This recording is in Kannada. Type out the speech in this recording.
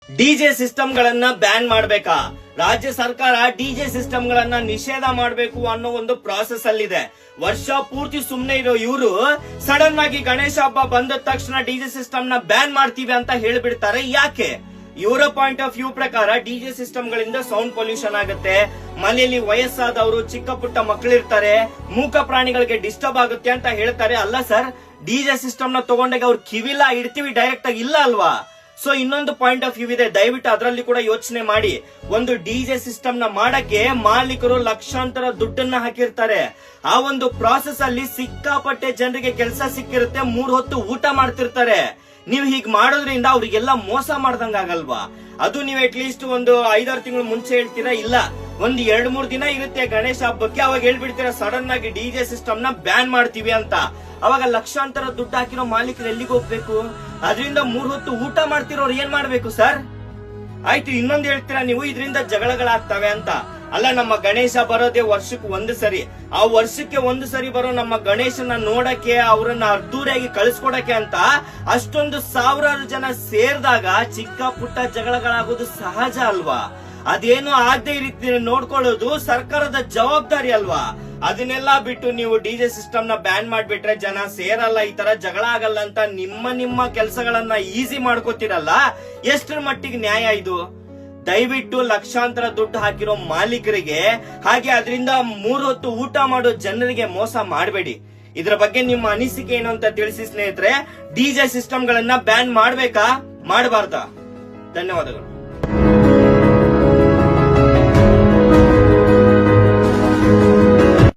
ಡಿಜೆ ಸಿಸ್ಟಮ್ ಗಳನ್ನ ಬ್ಯಾನ್ ಮಾಡ್ಬೇಕಾ? ರಾಜ್ಯ ಸರ್ಕಾರ ಡಿಜೆ ಸಿಸ್ಟಮ್ ಗಳನ್ನ ನಿಷೇಧ ಮಾಡಬೇಕು ಅನ್ನೋ ಒಂದು ಪ್ರಾಸೆಸ್ ಅಲ್ಲಿದೆ. ವರ್ಷ ಪೂರ್ತಿ ಸುಮ್ನೆ ಇರೋ ಇವರು ಸಡನ್ ಆಗಿ ಗಣೇಶ ಹಬ್ಬ ಬಂದ ತಕ್ಷಣ ಡಿಜೆ ಸಿಸ್ಟಮ್ ನ ಬ್ಯಾನ್ ಮಾಡ್ತೀವಿ ಅಂತ ಹೇಳ್ಬಿಡ್ತಾರೆ. ಯಾಕೆ? ಇವರ ಪಾಯಿಂಟ್ ಆಫ್ ವ್ಯೂ ಪ್ರಕಾರ ಡಿಜೆ ಸಿಸ್ಟಮ್ ಗಳಿಂದ ಸೌಂಡ್ ಪೊಲ್ಯೂಷನ್ ಆಗುತ್ತೆ, ಮನೆಯಲ್ಲಿ ವಯಸ್ಸಾದವರು ಚಿಕ್ಕ ಪುಟ್ಟ ಮಕ್ಕಳಿರ್ತಾರೆ, ಮೂಕ ಪ್ರಾಣಿಗಳಿಗೆ ಡಿಸ್ಟರ್ಬ್ ಆಗುತ್ತೆ ಅಂತ ಹೇಳ್ತಾರೆ. ಅಲ್ಲ ಸರ್, ಡಿಜೆ ಸಿಸ್ಟಮ್ ನ ತಗೊಂಡಾಗ ಅವ್ರು ಕಿವಿಲ್ಲ ಇಡ್ತೀವಿ ಡೈರೆಕ್ಟ್ ಆಗಿ ಇಲ್ಲ ಅಲ್ವಾ? ಸೊ ಇನ್ನೊಂದು ಪಾಯಿಂಟ್ ಆಫ್ ವ್ಯೂ ಇದೆ, ದಯವಿಟ್ಟು ಅದರಲ್ಲಿ ಕೂಡ ಯೋಚನೆ ಮಾಡಿ. ಒಂದು ಡಿಜೆ ಸಿಸ್ಟಮ್ ನ ಮಾಡಕ್ಕೆ ಮಾಲೀಕರು ಲಕ್ಷಾಂತರ ದುಡ್ಡನ್ನ ಹಾಕಿರ್ತಾರೆ. ಆ ಒಂದು ಪ್ರಾಸೆಸ್ ಅಲ್ಲಿ ಸಿಕ್ಕಾಪಟ್ಟೆ ಜನರಿಗೆ ಕೆಲಸ ಸಿಕ್ಕಿರುತ್ತೆ, 3 ಹೊತ್ತು ಊಟ ಮಾಡ್ತಿರ್ತಾರೆ. ನೀವು ಹೀಗ್ ಮಾಡೋದ್ರಿಂದ ಅವ್ರಿಗೆಲ್ಲ ಮೋಸ ಮಾಡ್ದಂಗ ಆಗಲ್ವಾ? ಅದು ನೀವು ಅಟ್ ಲೀಸ್ಟ್ ಒಂದು 5-6 ತಿಂಗಳು ಮುಂಚೆ ಹೇಳ್ತೀರಾ, ಇಲ್ಲ ಒಂದ್ 2-3 ದಿನ ಇರುತ್ತೆ ಗಣೇಶ ಹಬ್ಬಕ್ಕೆ, ಅವಾಗ ಹೇಳ್ಬಿಡ್ತೀರಾ ಸಡನ್ ಆಗಿ ಡಿಜೆ ಸಿಸ್ಟಮ್ ನ ಬ್ಯಾನ್ ಮಾಡ್ತೀವಿ ಅಂತ. ಅವಾಗ ಲಕ್ಷಾಂತರ ದುಡ್ಡು ಹಾಕಿರೋ ಮಾಲೀಕರು ಎಲ್ಲಿಗೆ ಹೋಗ್ಬೇಕು? ಅದರಿಂದ 3 ಹೊತ್ತು ಊಟ ಮಾಡ್ತಿರೋರು ಏನ್ ಮಾಡ್ಬೇಕು ಸರ್? ಆಯ್ತು, ಇನ್ನೊಂದು ಹೇಳ್ತೀರಾ ನೀವು ಇದರಿಂದ ಜಗಳಗಳಾಗ್ತವೆ ಅಂತ. ಅಲ್ಲ, ನಮ್ಮ ಗಣೇಶ ಬರೋದೇ ವರ್ಷಕ್ಕೆ 1 ಸರಿ. ಆ ವರ್ಷಕ್ಕೆ 1 ಸರಿ ಬರೋ ನಮ್ಮ ಗಣೇಶನ ನೋಡಕ್ಕೆ, ಅವರನ್ನ ಅದ್ದೂರಿಯಾಗಿ ಕಳಿಸ್ಕೊಡಕ್ಕೆ ಅಂತ ಅಷ್ಟೊಂದು ಸಾವಿರಾರು ಜನ ಸೇರಿದಾಗ ಚಿಕ್ಕ ಪುಟ್ಟ ಜಗಳಗಳಾಗೋದು ಸಹಜ ಅಲ್ವಾ? ಅದೇನು ಆಗದೆ ಈ ರೀತಿ ನೋಡ್ಕೊಳ್ಳೋದು ಸರ್ಕಾರದ ಜವಾಬ್ದಾರಿ ಅಲ್ವಾ? ಅದನ್ನೆಲ್ಲಾ ಬಿಟ್ಟು ನೀವು ಡಿಜೆ ಸಿಸ್ಟಮ್ ನ ಬ್ಯಾನ್ ಮಾಡ್ಬಿಟ್ರೆ ಜನ ಸೇರಲ್ಲ, ಈ ತರ ಜಗಳ ಆಗಲ್ಲ ಅಂತ ನಿಮ್ಮ ಕೆಲಸಗಳನ್ನ ಈಸಿ ಮಾಡ್ಕೋತಿರಲ್ಲ, ಎಷ್ಟರ ಮಟ್ಟಿಗೆ ನ್ಯಾಯ ಇದು? ದಯವಿಟ್ಟು ಲಕ್ಷಾಂತರ ದುಡ್ಡು ಹಾಕಿರೋ ಮಾಲೀಕರಿಗೆ ಹಾಗೆ ಅದರಿಂದ 3 ಹೊತ್ತು ಊಟ ಮಾಡೋ ಜನರಿಗೆ ಮೋಸ ಮಾಡಬೇಡಿ. ಇದರ ಬಗ್ಗೆ ನಿಮ್ಮ ಅನಿಸಿಕೆ ಏನು ಅಂತ ತಿಳಿಸಿ ಸ್ನೇಹಿತರೆ. ಡಿಜೆ ಸಿಸ್ಟಮ್ ಗಳನ್ನ ಬ್ಯಾನ್ ಮಾಡ್ಬೇಕಾ ಮಾಡಬಾರ್ದಾ? ಧನ್ಯವಾದಗಳು.